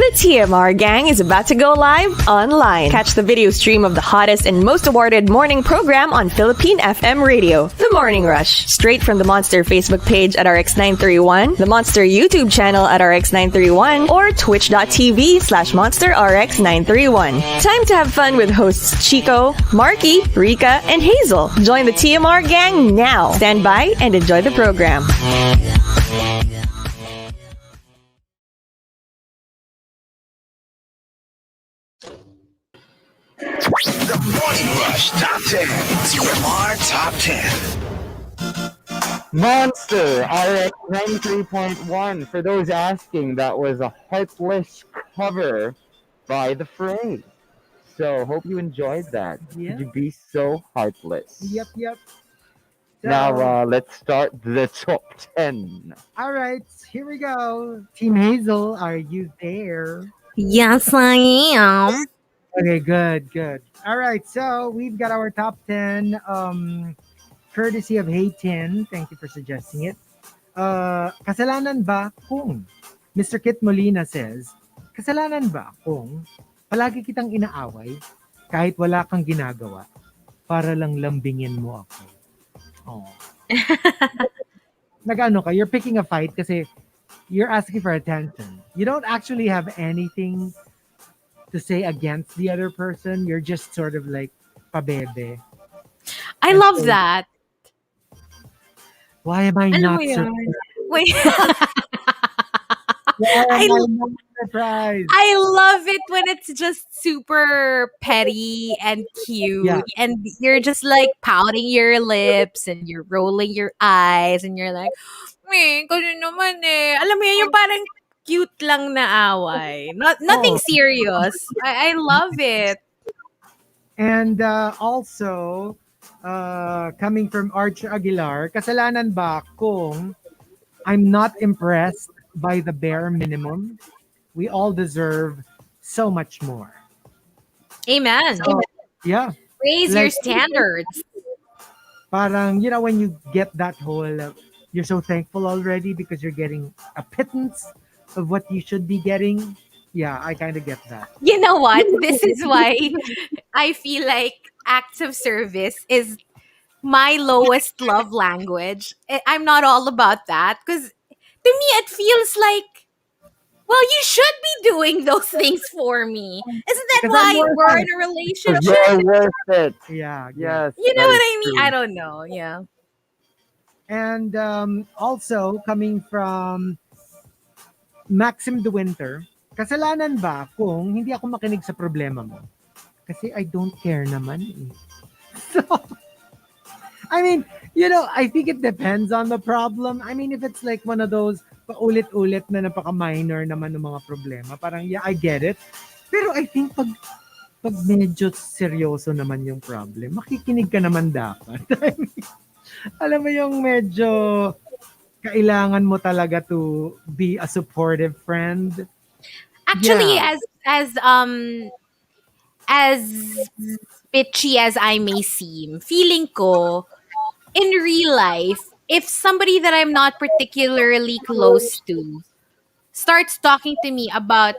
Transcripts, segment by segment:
The TMR gang is about to go live online. Catch the video stream of the hottest and most awarded morning program on Philippine FM radio, The Morning Rush. Straight from the Monster Facebook page at RX931, the Monster YouTube channel at RX931, or twitch.tv/Monster RX931. Time to have fun with hosts Chico, Markki, Rika, and Hazel. Join the TMR gang now. Stand by and enjoy the program. The Morning Rush Top 10. TMR Top 10. Monster RX93.1. For those asking, that was a Heartless cover by The Fray. So, hope you enjoyed that. Yeah. Could you be so heartless? Yep. So, Now, let's start the top 10. all right, here we go. Team Hazel, are you there? Yes, I am. Okay, good. All right, so we've got our top 10, courtesy of Hey 10. Thank you for suggesting it. Kasalanan ba kung, Mr. Kit Molina says, kasalanan ba kung palagi kitang inaaway kahit wala kang ginagawa para lang lambingin mo ako? Oh. Nag-ano ka, you're picking a fight kasi you're asking for attention. You don't actually have anything to say against the other person. You're just sort of like pabebe. I And love so, that. why am I Alam not mo yun? surprised? Wait. Why am I, I not surprised? I love it when it's just super petty and cute. Yeah. And you're just like pouting your lips and you're rolling your eyes and you're like, kasi naman eh. Alam mo yun, yung parang cute lang na away. Nothing Oh. serious. I love it. And also, coming from Arch Aguilar, kasalanan ba kung I'm not impressed by the bare minimum? We all deserve so much more. Amen. So, yeah. Raise your Like, standards. parang, when you get that whole, you're so thankful already because you're getting a pittance of what you should be getting. Yeah, I kind of get that. You know what? This is why I feel like acts of service is my lowest love language. I'm not all about that because to me it feels like, well, you should be doing those things for me. Isn't that Because why I'm worth we're it. in a Because relationship? you're worth it. Yeah. Yes. You know that what is I mean? true. I don't know. Yeah. And also, coming from Maxim De Winter, kasalanan ba kung hindi ako makinig sa problema mo? Kasi I don't care naman eh. So, I mean, I think it depends on the problem. I mean, if it's like one of those paulit-ulit na napaka-minor naman ng mga problema, parang, yeah, I get it. Pero I think pag medyo seryoso naman yung problem, makikinig ka naman dapat. I mean, alam mo yung medyo kailangan mo talaga to be a supportive friend. Actually, Yeah. as bitchy as I may seem, feeling ko in real life, if somebody that I'm not particularly close to starts talking to me about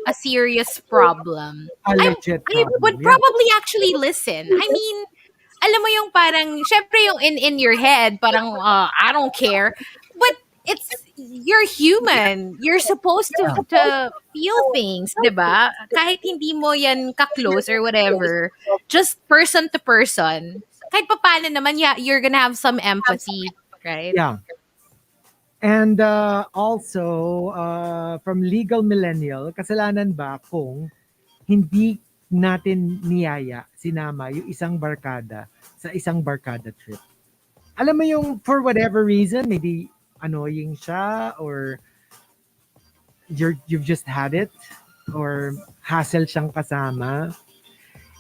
a serious problem, A legit I problem. would Yeah. probably actually listen. I mean, alam mo yung parang, syempre yung in your head, parang, I don't care. But you're human. You're supposed to feel things, diba? Kahit hindi mo yan ka-close or whatever, just person to person. Kahit papaano naman, yeah, you're gonna have some empathy, right? Yeah. And also, from Legal Millennial, kasalanan ba kung hindi natin sinama yung isang barkada sa isang barkada trip? Alam mo yung, for whatever reason, maybe annoying siya or you've just had it or hassle siyang kasama.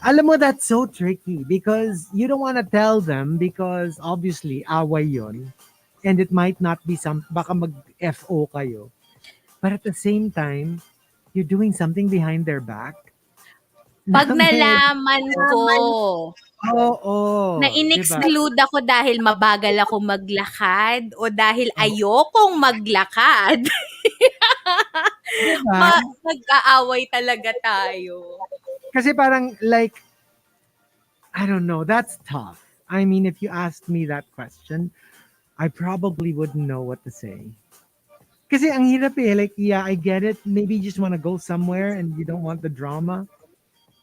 Alam mo, that's so tricky because you don't want to tell them because obviously away yon and it might not be baka mag-FO kayo. But at the same time, you're doing something behind their back. Pag nalaman ko na diba? in-exclude ako dahil mabagal ako maglakad o dahil ayokong maglakad, Diba? Mag-aaway talaga tayo. Kasi parang like, I don't know, that's tough. I mean, if you asked me that question, I probably wouldn't know what to say. Kasi ang hirap eh, like, yeah, I get it. Maybe you just want to go somewhere and you don't want the drama.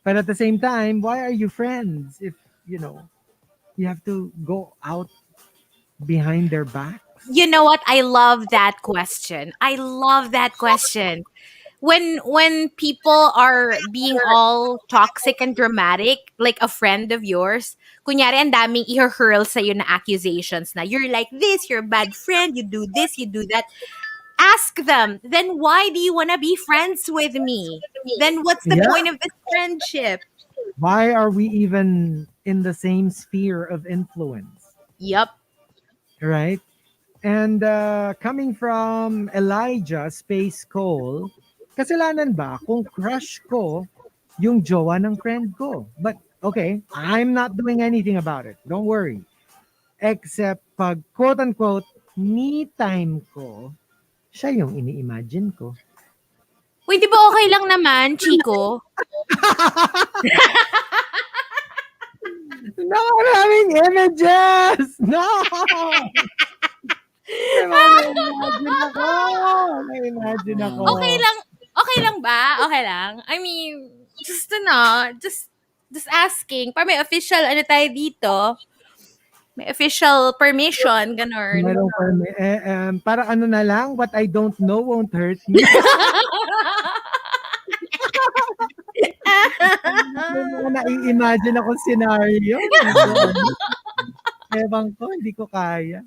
But at the same time, why are you friends if, you know, you have to go out behind their backs? You know what? I love that question. I love that question. When people are being all toxic and dramatic, like a friend of yours, kunyari ang daming i-hurl sa'yo na accusations na you're like this, you're a bad friend, you do this, you do that. Ask them, then why do you want to be friends with me? Then what's the Yeah. point of this friendship? Why are we even in the same sphere of influence? Yup. Right? And coming from Elijah Space Cole, kasalanan ba kung crush ko yung jowa ng friend ko? But okay, I'm not doing anything about it. Don't worry. Except pag quote-unquote me time ko, siya yung ini-imagine ko. Uy, di ba okay lang naman, Chico? No, maraming images! No! Na-imagine ako! Na-imagine ako. Okay lang ba? Okay lang? I mean, just asking. Para may official, ano tayo dito? May official permission, ganun. Meron pa, para ano na lang, what I don't know won't hurt me. May mga nai-imagine akong scenario. Ewan ko, hindi ko kaya.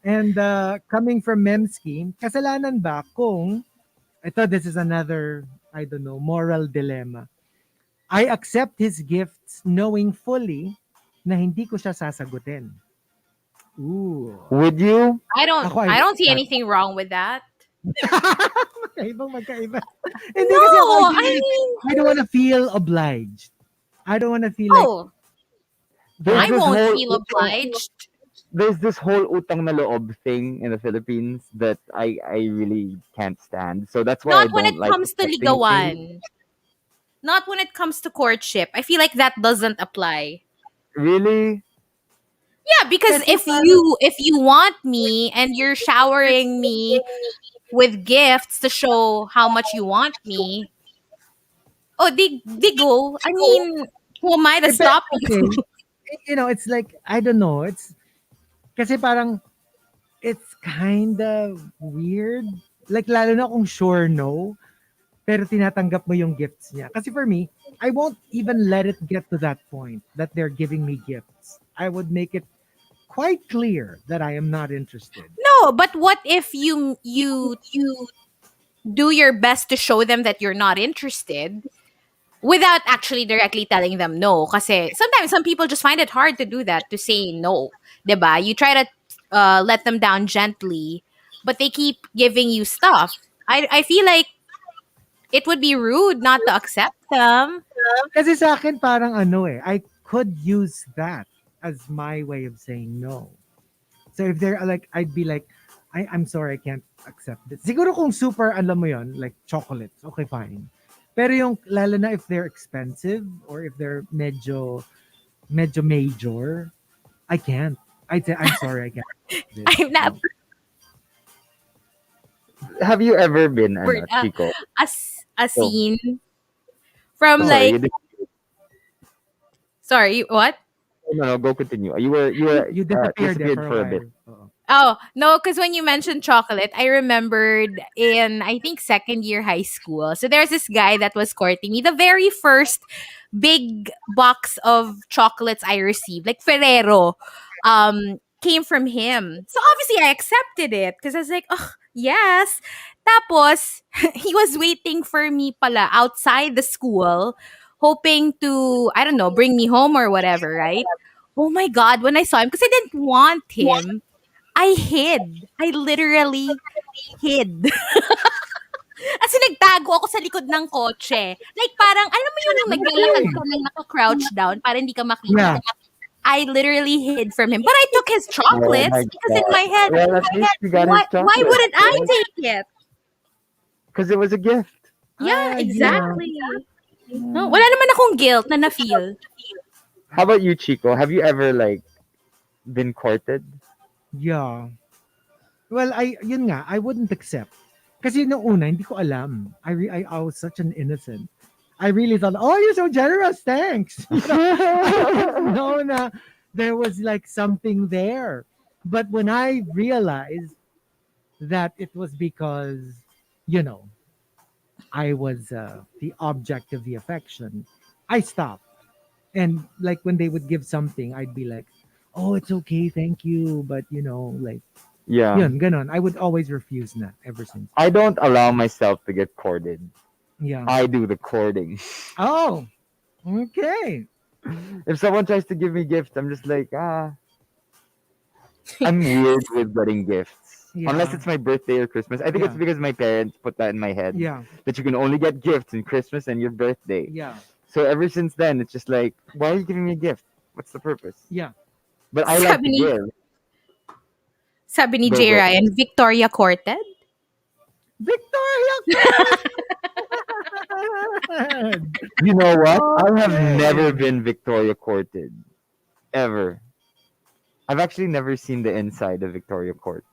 And coming from Memski, kasalanan ba kung, this is another, I don't know, moral dilemma. I accept his gifts knowing fully na hindi ko siya sasagutin. Ooh. Would you? I don't Ako, I don't see anything wrong with that. Magkaiba. Hindi No, kasi ako, I mean, I don't want to feel obliged. I don't want to feel like, oh, There's I this won't whole feel obliged. There's this whole utang na loob thing in the Philippines that I really can't stand. So that's why I Not when don't it like comes to accepting things. ligawan. Not when it comes to courtship. I feel like that doesn't apply. Really? Yeah, because if you want me and you're showering me with gifts to show how much you want me, oh, they go. I mean, who am I to stop you? you know, it's like, I don't know, it's, kasi parang, it's kind of weird. Like, lalo na kung sure no, pero tinatanggap mo yung gifts niya. Kasi for me, I won't even let it get to that point that they're giving me gifts. I would make it quite clear that I am not interested. No, but what if you do your best to show them that you're not interested without actually directly telling them no? Kasi sometimes some people just find it hard to do that, to say no. Diba? You try to let them down gently, but they keep giving you stuff. I feel like it would be rude not to accept them. Kasi sa akin parang I could use that as my way of saying no. So if they're like, I'd be like, I'm sorry, I can't accept this. Siguro kung super, alam mo yon, like chocolates, okay, fine. Pero yung, lalo na if they're expensive or if they're medyo major, I can't. I'd say, I'm sorry, I can't. accept this. I'm not Have you ever been, Chico? a scene from Sorry, like, you did- sorry, what? no, go continue. You disappeared there disappeared for a bit. while. Oo. Oh, no, because when you mentioned chocolate, I remembered in, I think, second year high school. So there's this guy that was courting me. The very first big box of chocolates I received, like Ferrero, came from him. So obviously I accepted it because I was like, oh, yes. Tapos, he was waiting for me pala outside the school, hoping to, I don't know, bring me home or whatever, right? Oh my God, when I saw him, because I didn't want him, I hid. I literally hid. Kasi nagtago ako sa likod ng kotse. Like parang, alam mo yung naglalakad ka lang naka-crouch down para hindi ka makita. Yeah. I literally hid from him. But I took his chocolates my because in God. my head, Well, at least you got his why chocolate. wouldn't I take it? because it was a gift. Yeah, Yeah. exactly. No, wala naman akong guilt na na-feel. How about you, Chico? Have you ever like been courted? Yeah. Well, yun nga, I wouldn't accept. Kasi nung una, hindi ko alam. I was such an innocent. I really thought, oh, you're so generous, thanks. You know, I didn't know na there was like something there. But when I realized that it was because, you know, I was the object of the affection, I stopped. And like when they would give something, I'd be like, oh, it's okay, thank you. But, like, Yeah. yun, ganon. I would always refuse na ever since. I don't allow myself to get courted. Yeah. I do the courting. Oh, okay. If someone tries to give me gifts, I'm just like, I'm weird with getting gifts. Yeah. Unless it's my birthday or Christmas. I think it's Yeah. because my parents put that in my head. Yeah. That you can only get gifts in Christmas and your birthday. Yeah. So ever since then, it's just like, why are you giving me a gift? What's the purpose? Yeah. But I like Sabi to ni, give. sabi ni Go, J. go. Ryan, Victoria courted? Victoria. You know what? I have Okay. never been Victoria courted. Ever. I've actually never seen the inside of Victoria Court.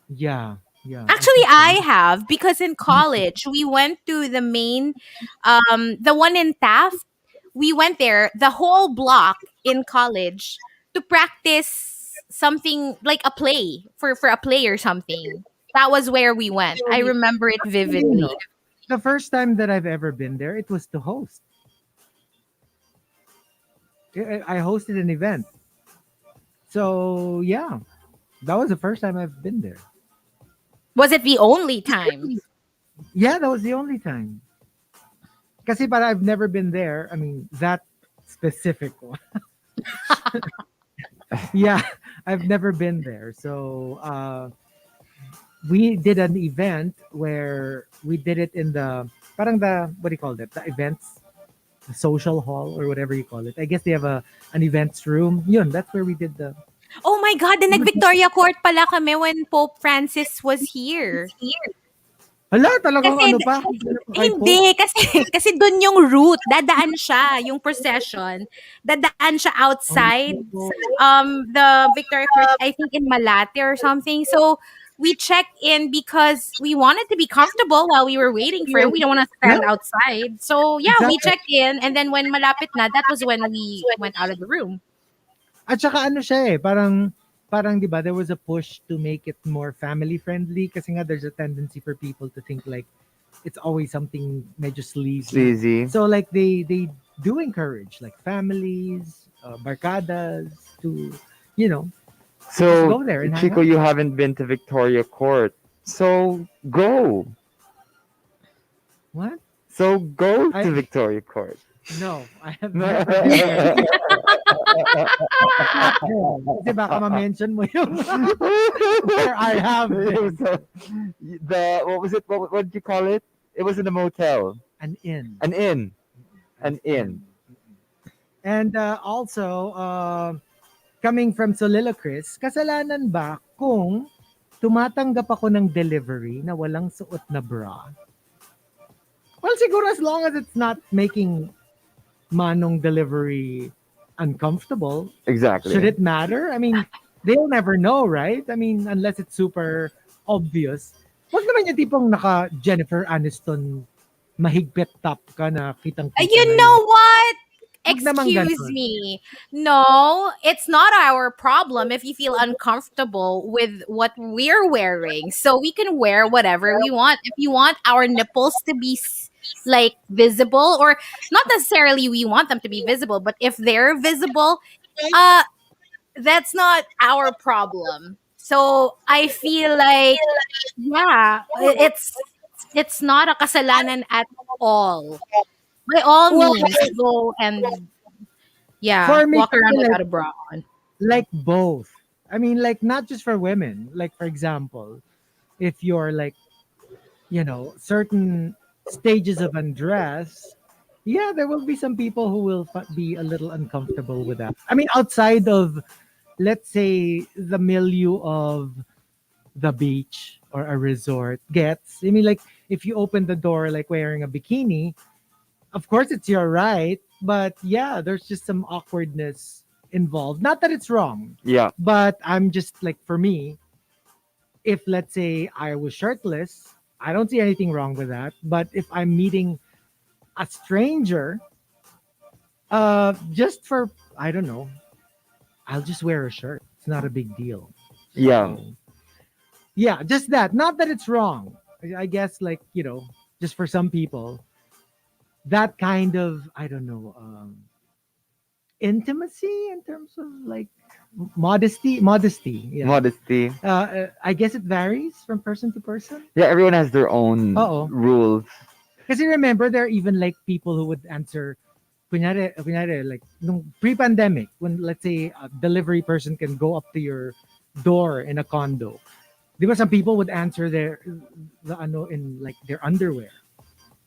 Yeah. Yeah. Actually, I have, because in college we went to the main, the one in Taft. We went there, the whole block in college, to practice something like a play for a play or something. That was where we went. I remember it vividly. The first time that I've ever been there, it was to host. I hosted an event. So, yeah. That was the first time I've been there. Was it the only time? Yeah, that was the only time. Kasi para I've never been there. I mean, that specific one. Yeah, I've never been there. So, we did an event where we did it in what do you call that? The events, the social hall or whatever you call it. I guess they have an events room. Yun, that's where we did the. Oh my God, the nag-Victoria Court pala kami when Pope Francis was here. Hala, talagang Kasi, ano pa? hindi, kasi dun yung route, dadaan siya, yung procession, dadaan siya outside the Victoria Court, I think in Malate or something. So, we checked in because we wanted to be comfortable while we were waiting for him. We don't want to stand outside. So, yeah, we Exactly. checked in, and then when malapit na, that was when we went out of the room. At saka ano siya parang 'di ba there was a push to make it more family friendly kasi nga there's a tendency for people to think like it's always something medyo sleazy. Sleazy. So like they do encourage like families, barkadas to So, go there and hang Chico, out. you haven't been to Victoria Court. So, go. What? So, go to I- Victoria Court. No, I have never been there. Kasi baka ma-mention mo yung where I have been. What was it? What did you call it? It was in a motel. An inn. An inn. An inn. And also, coming from Soliloquist, kasalanan ba kung tumatanggap ako ng delivery na walang suot na bra? Well, siguro as long as it's not making manong delivery uncomfortable, Exactly. should it matter? I mean, they'll never know, right? I mean, unless it's super obvious. Wag naman yung tipong naka Jennifer Aniston mahigpit top ka na kitang-kita You na know yun. what? Wag naman Excuse ganun. me. No, it's not our problem if you feel uncomfortable with what we're wearing. So we can wear whatever we want. If you want our nipples to be like visible, or not necessarily we want them to be visible, but if they're visible, that's not our problem. So I feel like, yeah, it's not a kasalanan at all. By all means, go and For me, walk around like- without a bra on. Like both. I mean, like not just for women. Like for example, if you're like, certain stages of undress, yeah, there will be some people who will be a little uncomfortable with that. I mean, outside of, let's say, the milieu of the beach or a resort gets. I mean, like if you open the door like wearing a bikini, of course it's your right, but yeah, there's just some awkwardness involved. Not that it's wrong, Yeah. but I'm just like, for me, if let's say I was shirtless, I don't see anything wrong with that. But if I'm meeting a stranger, just for, I don't know, I'll just wear a shirt. It's not a big deal. Yeah. So, yeah, just that. Not that it's wrong. I guess, like, just for some people, that kind of, I don't know, intimacy in terms of like modesty. Yeah. Modesty. I guess it varies from person to person. Yeah, everyone has their own Oo. rules. Kasi remember, there are even like people who would answer, kunyari, like, nung pre-pandemic, when let's say a delivery person can go up to your door in a condo. Di ba some people would answer the ano in like their underwear.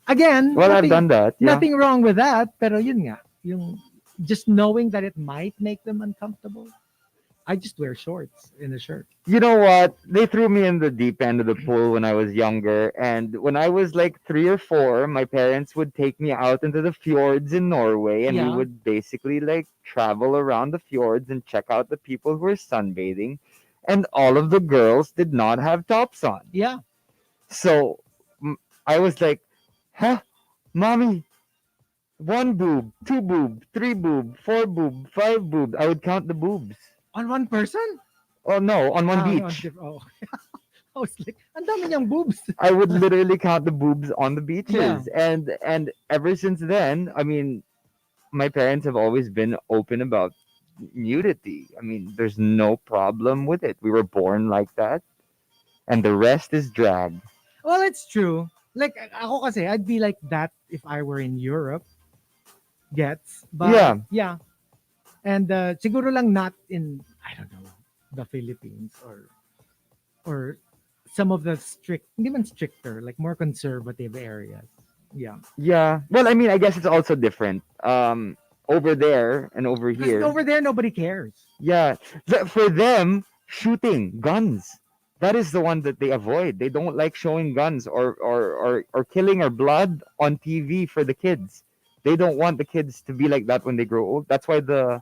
Again, Well, I've done that. Yeah. nothing wrong with that, pero yun nga, yung just knowing that it might make them uncomfortable. I just wear shorts and a shirt. You know what? They threw me in the deep end of the pool when I was younger. And when I was like 3 or 4, my parents would take me out into the fjords in Norway. And we Yeah. would basically like travel around the fjords and check out the people who were sunbathing. And all of the girls did not have tops on. Yeah. So I was like, huh? Mommy, 1 boob, 2 boob, 3 boob, 4 boob, 5 boob. I would count the boobs. On one person? Oh no, on one Ah, beach. oh. I was like, ang dami niyang boobs. I would literally count the boobs on the beaches. Yeah. And ever since then, I mean, my parents have always been open about nudity. I mean, there's no problem with it. We were born like that. And the rest is drag. Well, it's true. Like, ako kasi, I'd be like that if I were in Europe. Gets? But, yeah. And siguro lang not in, I don't know, the Philippines or some of the hindi man stricter, like more conservative areas. Yeah. Yeah. Well, I mean, I guess it's also different. Over there and over Because here. over there, nobody cares. Yeah. For them, shooting guns. That is the one that they avoid. They don't like showing guns or killing or blood on TV for the kids. They don't want the kids to be like that when they grow old. That's why the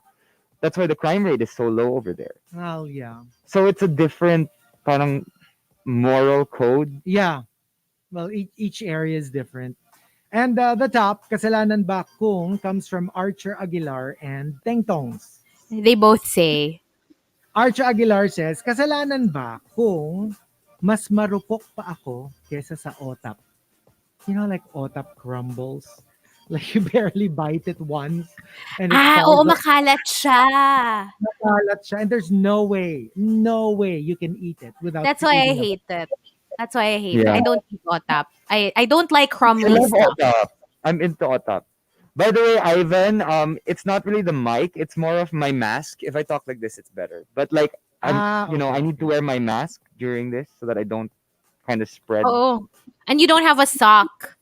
crime rate is so low over there. Well, yeah. So it's a different parang moral code. Yeah. Well, each area is different. And the top, Kasalanan ba kung, comes from Archer Aguilar and Tengtongs. They both say, Archer Aguilar says, kasalanan ba kung mas marupok pa ako kesa sa otap? You know, like otap crumbles? Like you barely bite it once. And it oo, falls off, makalat siya. makalat siya, and there's no way you can eat it without That's why I eating hate it. That's why I hate it. Yeah. I don't eat otap. I don't like I crumbly love stuff. otap. I'm into otap. By the way, Ivan, it's not really the mic. It's more of my mask. If I talk like this, it's better. But like, I need to wear my mask during this so that I don't kind of spread. Oh, and you don't have a sock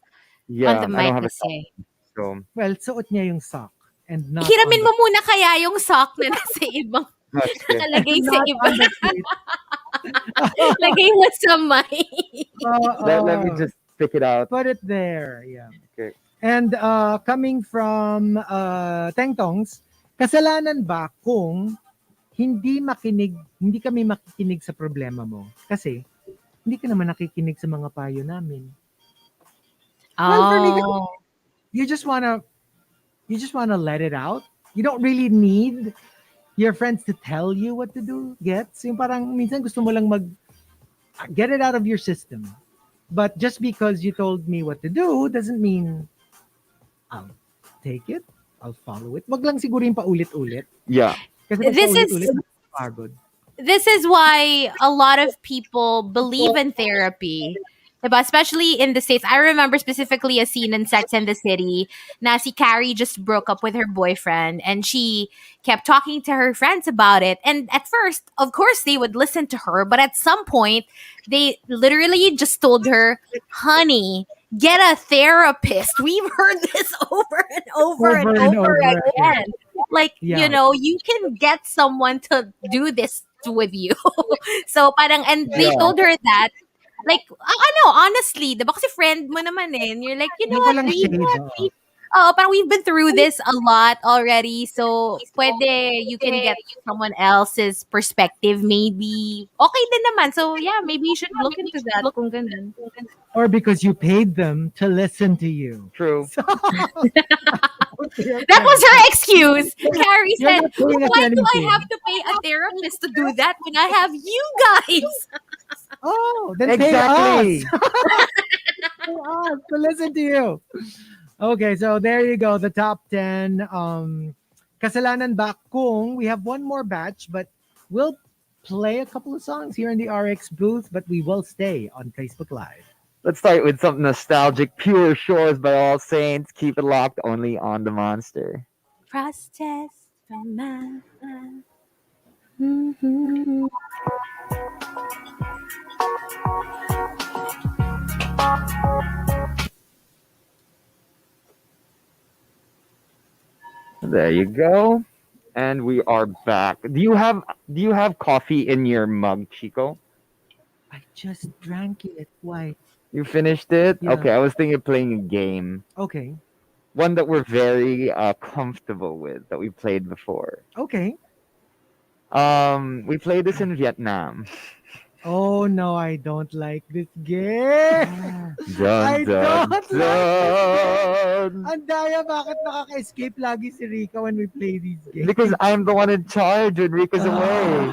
Yeah, on the I don't mic have a kasi. so. Well, suot niya yung sock and not Hiramin on mo muna kaya yung sock na nasa ibang nakalagay sa not iba. on the plate. Lagay mo sa mic. Let me just pick it out. Put it there. Yeah. Okay. And coming from Tengtongs, kasalanan ba kung hindi kami makikinig sa problema mo? Kasi hindi ka naman nakikinig sa mga payo namin. Well, for me, Oh. you just wanna let it out. You don't really need your friends to tell you what to do. Gets? Yung parang minsan gusto mo lang get it out of your system. But just because you told me what to do doesn't mean I'll take it. I'll follow it. Wag lang siguro yung paulit-ulit. Yeah. Kasi pag This is- paulit-ulit, pagod. This is why a lot of people believe in therapy. Diba? Especially in the States. I remember specifically a scene in Sex and the City na si Carrie just broke up with her boyfriend and she kept talking to her friends about it. And at first, of course, they would listen to her. But at some point, they literally just told her, honey, get a therapist. We've heard this over and over again. Like, Yeah. you can get someone to do this with you. So parang, and they Yeah. told her that Like, honestly, diba kasi friend mo naman eh. And you're like, you know Yung what, walang babe? shade. Parang we've been through this a lot already. So, pwede you can get someone else's perspective maybe. Okay din naman. So, yeah, maybe you should look into that kung ganun. Or because you paid them to listen to you. True. So, That was her excuse. Carrie You're said, not paying us why do I anything. have to pay a therapist to do that when I have you guys? Oh, then Exactly. pay us. Pay us to listen to you. Okay, so there you go. The top 10. Kasalanan ba kung we have one more batch, but we'll play a couple of songs here in the RX booth, but we will stay on Facebook Live. Let's start with something nostalgic. Pure Shores by All Saints. Keep it locked only on the Monster. Process from my There you go. And we are back. Do you have coffee in your mug, Chico? I just drank it. Why? You finished it? Yeah. Okay, I was thinking of playing a game. Okay. One that we're very comfortable with that we played before. Okay. We played this in Vietnam. Oh no, I don't like this game. I Dun, dun, don't like dun. Ang daya, bakit nakaka-escape lagi si Rika when we play these games? Because I'm the one in charge when Rico's away.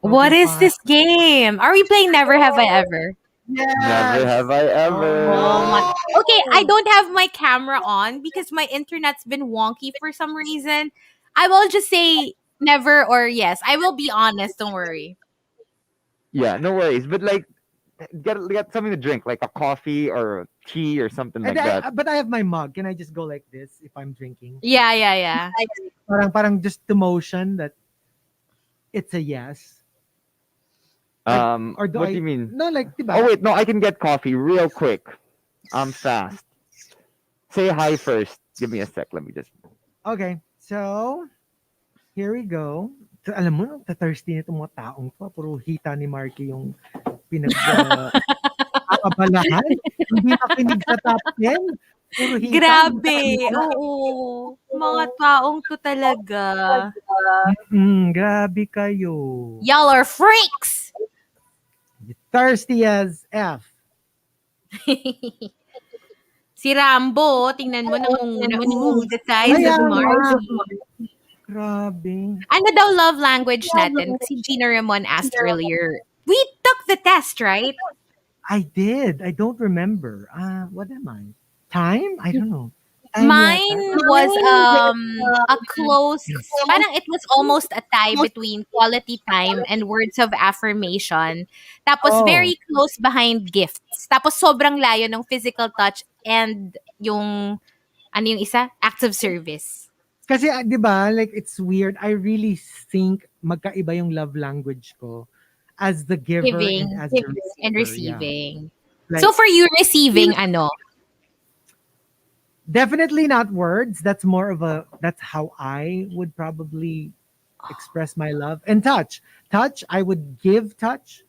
What Okay, is fine. this game? Are we playing Never Have I Ever? Yes. Never have I ever. Oh my. Okay, I don't have my camera on because my internet's been wonky for some reason. I will just say never or yes. I will be honest, don't worry. Yeah, no worries. But like, get something to drink, like a coffee or tea or something like that. But I have my mug. Can I just go like this if I'm drinking? Yeah. Parang just to motion that it's a yes. Or What do you mean? No, like, diba? Oh wait, no, I can get coffee real quick. I'm fast. Say hi first. Give me a sec. Let me just. Okay, so here we go. So, alam mo, thirsty na itong mga taong to. Puro hita ni Markki yung pinag-aabalahan. Hindi makinig sa top 10. Puro hita. Grabe. Oo. Mga taong to talaga. Grabe kayo. Y'all are freaks. Thirsty as F. Si Rambo, tingnan mo namumuna the size of Markki. Grabe. Ano daw love language natin? Si Gina Ramon asked earlier. We took the test, right? I did. I don't remember. What am I? Time? I don't know. Time Mine yata. was a close, parang it was almost a tie between quality time and words of affirmation. Tapos Oh. very close behind gifts. Tapos sobrang layo ng physical touch and yung, ano yung isa? Acts of service. Kasi, di ba, like, it's weird. I really think magkaiba yung love language ko as the giver Giving and as the receiver. and Yeah. receiving. Like, So for you, receiving, ano? definitely not words. That's how I would probably express my love. And touch. Touch, I would give touch,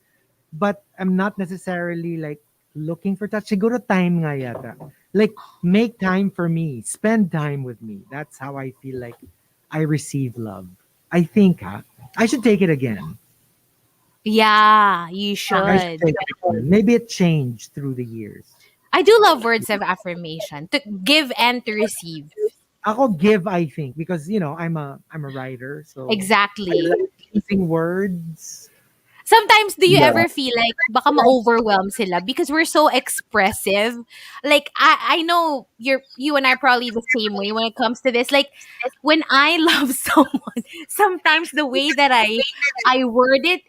but I'm not necessarily like looking for touch. Siguro time nga yata. Like, make time for me. Spend time with me. That's how I feel like I receive love. I think, I should take it again. Yeah, you I should. should take it again. Maybe it changed through the years. I do love words of affirmation. To give and to receive. Ako give, I think, because I'm a writer, so Exactly. I like using words. Sometimes, do you Yeah. ever feel like baka ma-overwhelm sila because we're so expressive? Like, I know you and I are probably the same way when it comes to this. Like, when I love someone, sometimes the way that I word it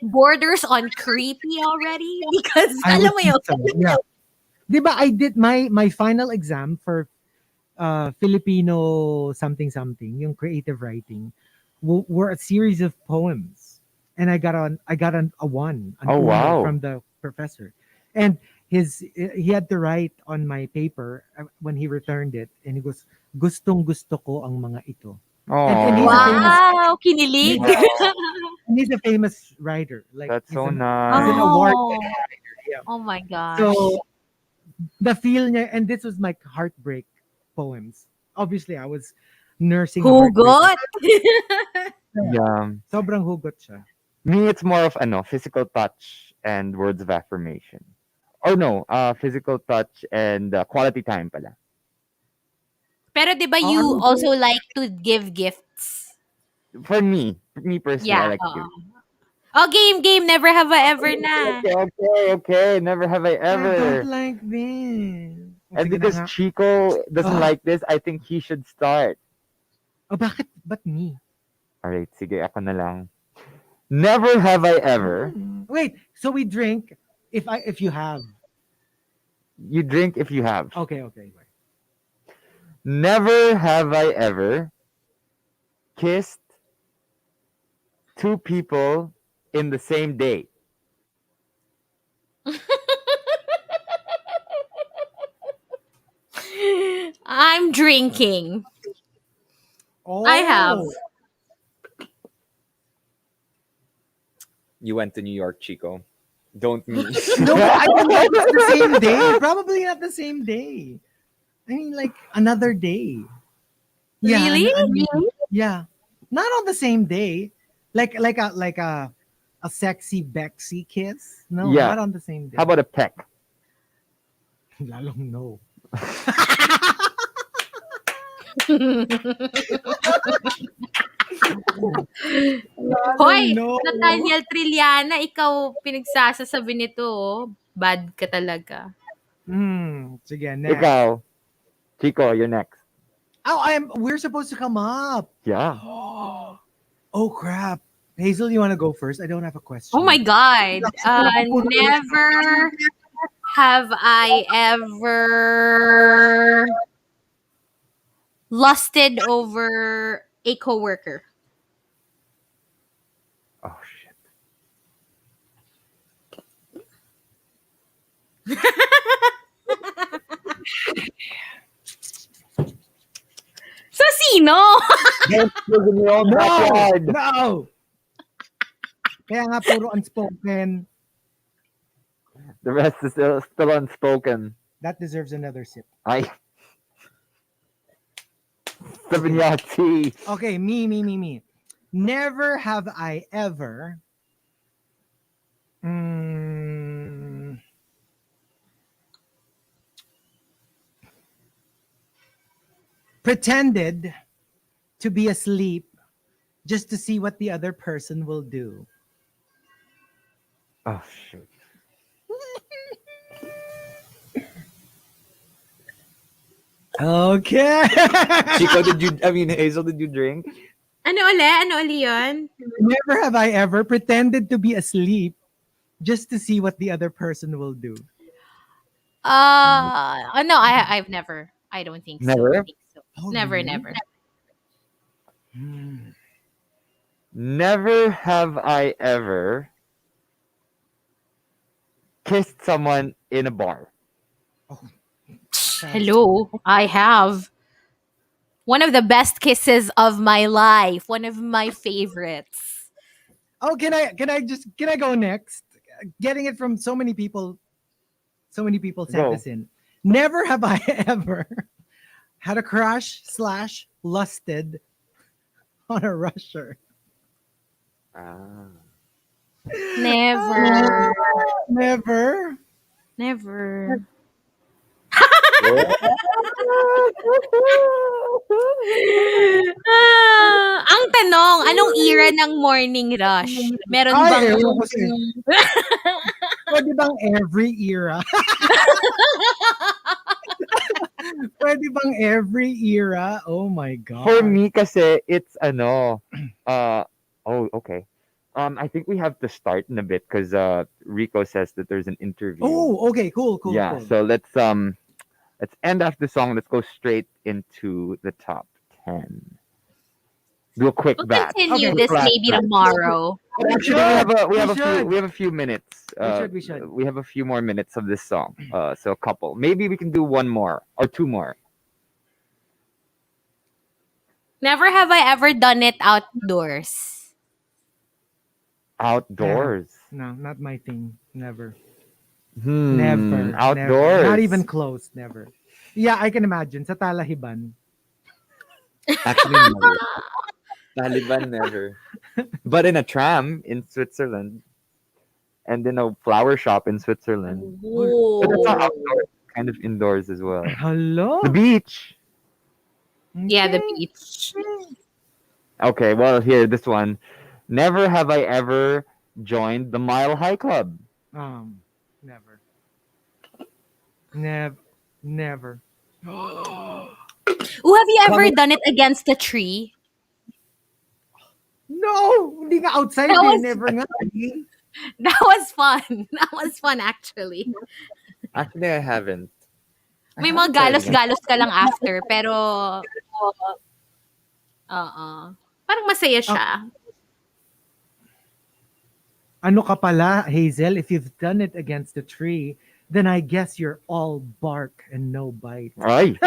borders on creepy already because, I alam would mo yun? think so, yeah. Diba, I did my final exam for Filipino something, yung creative writing, were a series of poems. And I got a 1 Oh, wow. from the professor, and he had to write on my paper when he returned it, and he goes, gustong gusto ko ang mga ito. And he's a famous, Wow, kinilig. and he's a famous writer. Like, That's he's so an, nice. he's an award Oh. writer. Oh my gosh. So the feel niya, and this was my heartbreak poems. Obviously, I was nursing a heartbreak. Hugot. Yeah. Sobrang hugot siya. Me, it's more of physical touch and words of affirmation. Or no, physical touch and quality time pala. Pero 'di ba Oh, you ano ba? also like to give gifts? For me personally, I Yeah, like oo. to. Oh, game. Never have I ever na. Okay. Never have I I don't ever. like this. O, And sige na because nga. Chico doesn't Ah, like this, I think he should start. bakit? Ba't me? Alright, sige, ako na lang. Never have I ever. Wait, so we drink if you have. You drink if you have. Okay. Never have I ever kissed two people in the same day. I'm drinking. I have. Oh, You went to New York, Chico. Don't me. no, I don't know if it's the same day. Probably not the same day. I mean, like another day. Yeah, Really? yeah, not on the same day. Like a sexy Bexy kiss. No, Yeah. not on the same day. How about a peck? Lalong no. Hoy, no. Nathaniel Trilliana, ikaw pinagsasasabi nito, oh. Bad ka talaga. Sige, next. Ikaw. Chico, you're next. Oh, we're supposed to come up. Yeah. Oh crap. Hazel, you want to go first? I don't have a question. Oh my God. Never have I ever lusted over a coworker. Oh shit. Sa sino? Don't live in your own No! backyard. No! Kaya nga puro unspoken. The rest is still unspoken. That deserves another sip. Ay. Sabinyati. Okay, me. Never have I ever pretended to be asleep just to see what the other person will do. Oh shoot. Okay. Chico, Hazel, did you drink? Ano uli yun? Never have I ever pretended to be asleep just to see what the other person will do. No, I've never. I don't think Never? so. I think so. Oh, Never. really? Never have I ever kissed someone in a bar. Hello, I have. One of the best kisses of my life. One of my favorites. Oh, can I go next? Getting it from so many people. So many people sent Go. this in. Never have I ever had a crush / lusted on a rusher. Never. Never. Never. Ang tanong, anong era ng morning rush? Meron bang... ewan ko sa'yo. Pwede bang every era? Pwede bang every era? Oh my God. For me kasi it's okay. I think we have to start in a bit because Rico says that there's an interview. Oh, okay, cool. Yeah, Cool. so let's end after the song. Let's go straight into the top 10. Do a quick We'll batch. continue Okay. this maybe tomorrow. Actually, we have a few minutes. We should. We have a few more minutes of this song. So a couple. Maybe we can do one more or two more. Never have I ever done it outdoors. Outdoors. No, not my thing. Never. Never, never. Not even Outdoors. close, never. Yeah, I can imagine. Sa Talahiban. Actually, never. Taliban, never. But in a tram in Switzerland and in a flower shop in Switzerland. But that's not Whoa. outdoors, kind of indoors as well. The Hello? beach. Yeah, the Okay. beach. Okay, well, here, this one. Never have I ever joined the Mile High Club. Never. Never. Never. Oh, have you ever Coming. done it against a tree? No! Hindi nga outside That eh. was Never nga. that was fun. That was fun actually. Actually, I haven't. I May mga haven't tried it again. galos-galos ka lang after, pero oo. Parang masaya Ah, siya. ano ka pala, Hazel? If you've done it against a tree, then I guess you're all bark and no bite. Ay!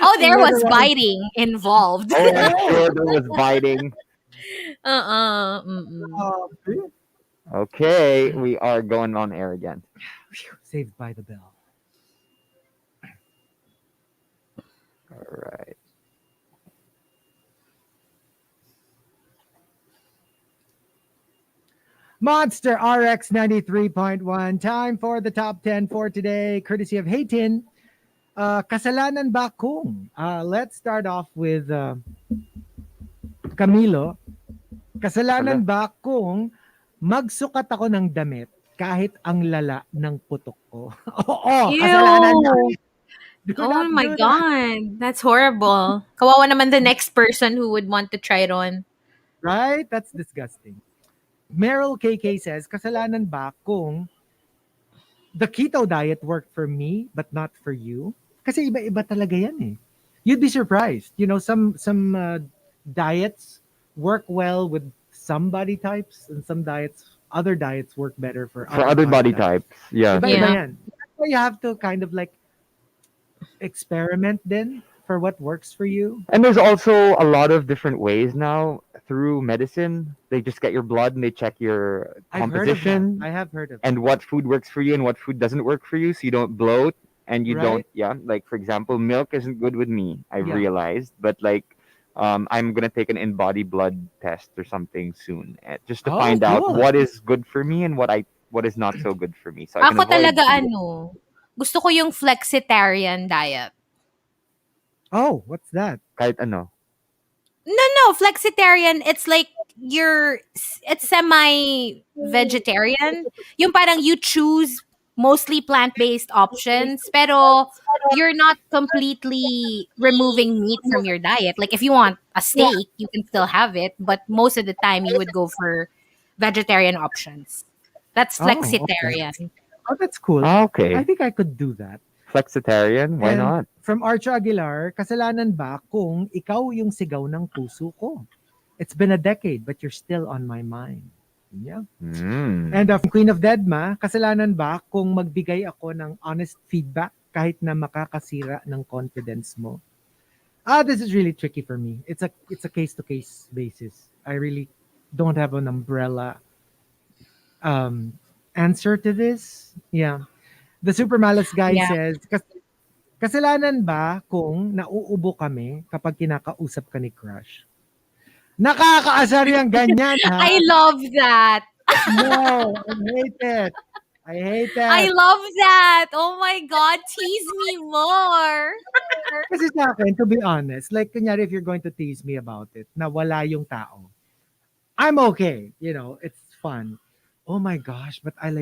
Oh, there was Literal. biting involved. Oh, I'm sure there was biting. Mm-mm. Okay, we are going on air again. Saved by the bell. All right. Monster RX93.1. Time for the top 10 for today, courtesy of Haytin. Kasalanan ba kung? Let's start off with Camilo. Kasalanan ba kung magsukat ako ng damit kahit ang lala ng putok ko? Oo, kasalanan na. Ew. Do Oh not my do that. God. That's horrible. Kawawa naman the next person who would want to try it on. Right? That's disgusting. Meryl KK says, kasalanan ba kung the keto diet worked for me but not for you? Kasi iba-iba talaga yan eh. You'd be surprised. You know, some diets work well with some body types and other diets work better for For other body types. Yeah. Iba-iba Yeah. yan. That's why you have to kind of like experiment then for what works for you. And there's also a lot of different ways now through medicine. They just get your blood and they check your I've heard of that. composition I have heard of that. and what food works for you and what food doesn't work for you, so you don't bloat and you don't. Right. Yeah, like for example, milk isn't good with me. I've Yeah. realized, but like. I'm gonna take an in-body blood test or something soon, just to Oh, find out cool. what is good for me and what is not so good for me, so I can Ako avoid. talaga gusto ko yung flexitarian diet. Oh, what's that? Kahit ano. No, flexitarian, it's like it's semi-vegetarian. Yung parang you choose mostly plant-based options, pero you're not completely removing meat from your diet. Like if you want a steak, you can still have it, but most of the time you would go for vegetarian options. That's Oh, okay. flexitarian. Oh, that's cool. Okay. I think I could do that. Flexitarian? Why And not? from Archo Aguilar, kasalanan ba kung ikaw yung sigaw ng puso ko? It's been a decade, but you're still on my mind. Yeah. And from Queen of Deadma, kasalanan ba kung magbigay ako ng honest feedback kahit na makakasira ng confidence mo? This is really tricky for me. It's a case-to-case basis. I really don't have an umbrella answer to this. Yeah. The Super Malas guy Yeah. says, kasalanan ba kung nauubo kami kapag kinakausap ka ni crush? Nakakaasar yung ganyan, ha? I love that. No, I hate it. I hate that. I love that. Oh my God, tease me more. Kasi sa akin, to be honest, like, kunyari, if you're going to tease me about it, na wala yung tao, I'm okay. You know, it's fun. Oh my gosh, but I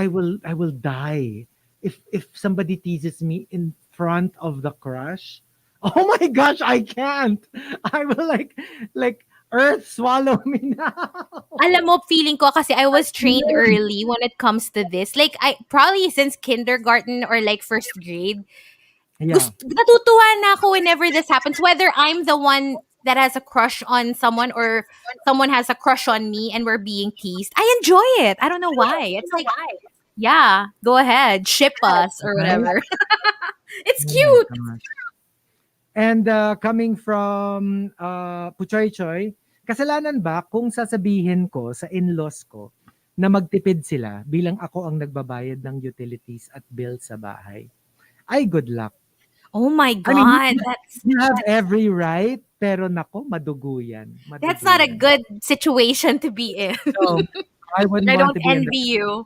will die if somebody teases me in front of the crush. Oh my gosh, I can't. I will like earth swallow me now. Alam mo, feeling ko kasi I was trained early when it comes to this. Like, I probably since kindergarten or like first grade, Yeah. natutuwa na ako whenever this happens. Whether I'm the one that has a crush on someone or someone has a crush on me and we're being teased, I enjoy it. I don't know why. It's like, yeah, go ahead, ship us or whatever. It's Oh my cute. gosh. And coming from Puchoy Choy, kasalanan ba kung sasabihin ko sa in-laws ko na magtipid sila bilang ako ang nagbabayad ng utilities at bills sa bahay. Ay, good luck. Oh my I mean, God, you have every right, pero nako, madugo yan. that's not a Madugo yan. good situation to be in. So, I wouldn't I want don't to be in envy you.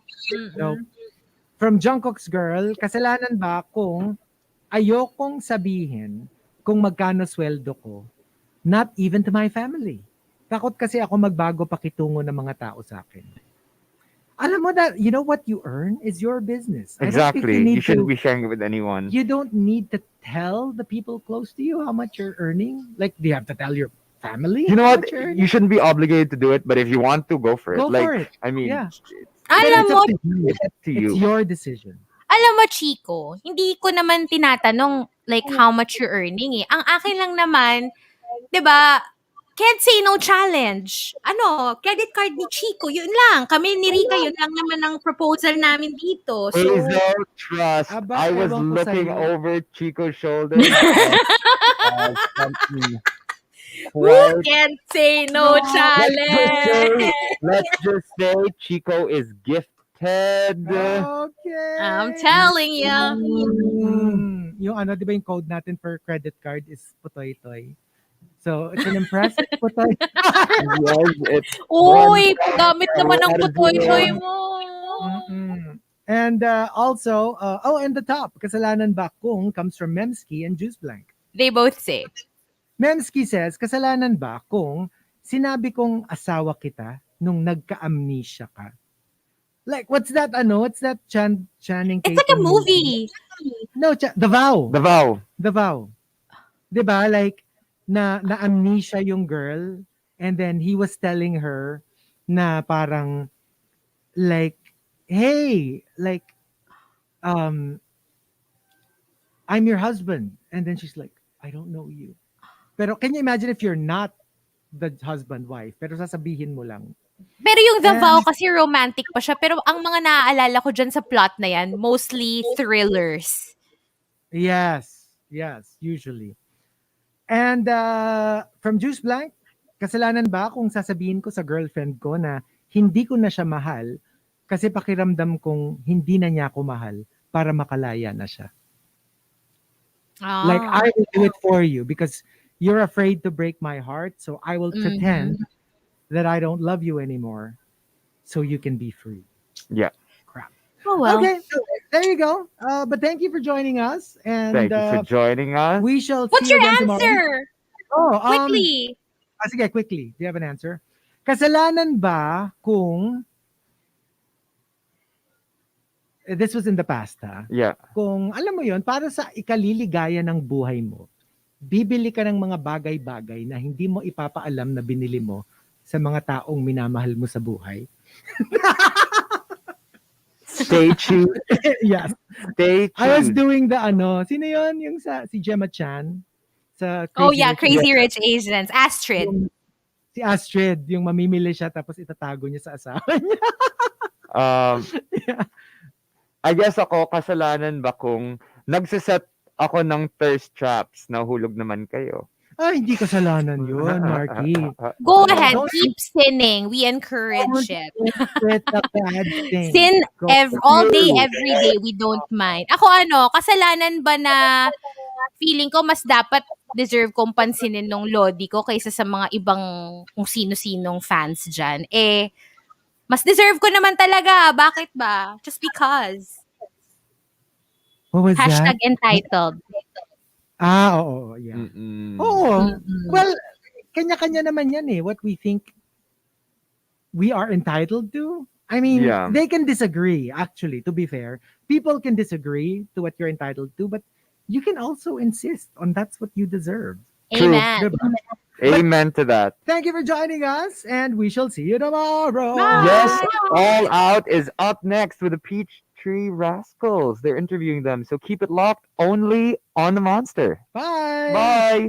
No. From Jungkook's girl, kasalanan ba kung ayokong sabihin kung magkano sweldo ko, not even to my family. Takot kasi ako magbago pakitungo ng mga tao sa akin. Alam mo that, you know what you earn is your business. I don't think Exactly. you need You shouldn't to, be sharing it with anyone. you don't need to tell the people close to you how much you're earning. Like, do you have to tell your family You know how what? much you're You earning? shouldn't be obligated to do it, but if you want to, go for it. Go Like, for it. I mean, Yeah. Alam But it's mo, up to you. it's up to It's you. your decision. alam mo, Chico, hindi ko naman tinatanong like how much you're earning eh. Ang akin lang naman, 'di ba? Can't say no challenge. Ano, credit card ni Chico, yun lang. Kami ni Rika, yun lang naman ang proposal namin dito. So, Hazel, trust. Aba, I was ewan ko looking sa'yo. over Chico's shoulder. Something who quite. can't say no challenge? Let's just say Chico is gifted. Okay. I'm telling you. Yung ano, di ba yung code natin for credit card is putoy-toy. So, it's an impressive putoy. Yes, it's Uy, gamit naman ang putoy-toy mo. And also, and the top, kasalanan ba kung comes from Memski and Juice Blank. They both say. Memski says, kasalanan ba kung sinabi kong asawa kita nung nagka-amnesia ka? Like, what's that, What's that Channing It's like a Tatum movie. No, The Vow. The Vow. The Vow. 'Di ba? Like, na-amnesia yung girl and then he was telling her na parang, like, hey, like, I'm your husband. And then she's like, I don't know you. Pero can you imagine if you're not the husband, wife, pero sasabihin mo lang. Pero yung The And- Vow kasi romantic pa siya. Pero ang mga naaalala ko dyan sa plot na yan, mostly thrillers. Yes, usually. And from Juice Blank, kasalanan ba kung sasabihin ko sa girlfriend ko na hindi ko na siya mahal kasi pakiramdam kong hindi na niya ako mahal para makalaya na siya. Like, I will do it for you because you're afraid to break my heart, so I will pretend that I don't love you anymore so you can be free. Yeah. Oh, well. Okay, so there you go. But thank you for joining us. And Thank you for joining us. we shall What's see you your again tomorrow. answer? Oh, Quickly. Sige, quickly. Do you have an answer? Kasalanan ba kung this was in the past, ha? Yeah. Kung alam mo yon, para sa ikaliligaya ng buhay mo, bibili ka ng mga bagay-bagay na hindi mo ipapaalam na binili mo sa mga taong minamahal mo sa buhay. Stay tuned. Yes. Stay tuned. I was doing the sino yon? Yung si Gemma Chan. Sa Oh yeah, Rich Crazy Rich Asians. Astrid. Si Astrid, yung mamimili siya tapos itatago niya sa asawa niya. I guess ako, kasalanan ba kung nagsiset ako ng thirst traps, nahulog naman kayo? Ay, hindi kasalanan yun, Markki. Go ahead. Don't- Keep sinning. We encourage it. It's a bad thing. Sin Go all day, through. every day. We don't mind. Ako kasalanan ba na feeling ko mas dapat deserve kong pansinin nung Lodi ko kaysa sa mga ibang kung sino-sinong fans dyan. Mas deserve ko naman talaga. Bakit ba? Just because. What was Hashtag that? entitled. Oo, yeah. Mm-mm. Oo. Well, kanya-kanya naman yan eh. What we think we are entitled to. I mean, Yeah. they can disagree, actually, to be fair. People can disagree to what you're entitled to, but you can also insist on that's what you deserve. True. Amen. Diba? Amen to that. Thank you for joining us, and we shall see you tomorrow. Bye. Yes, All Out is up next with the Peachtree Rascals. They're interviewing them, so keep it locked only on the Monster. Bye. Bye.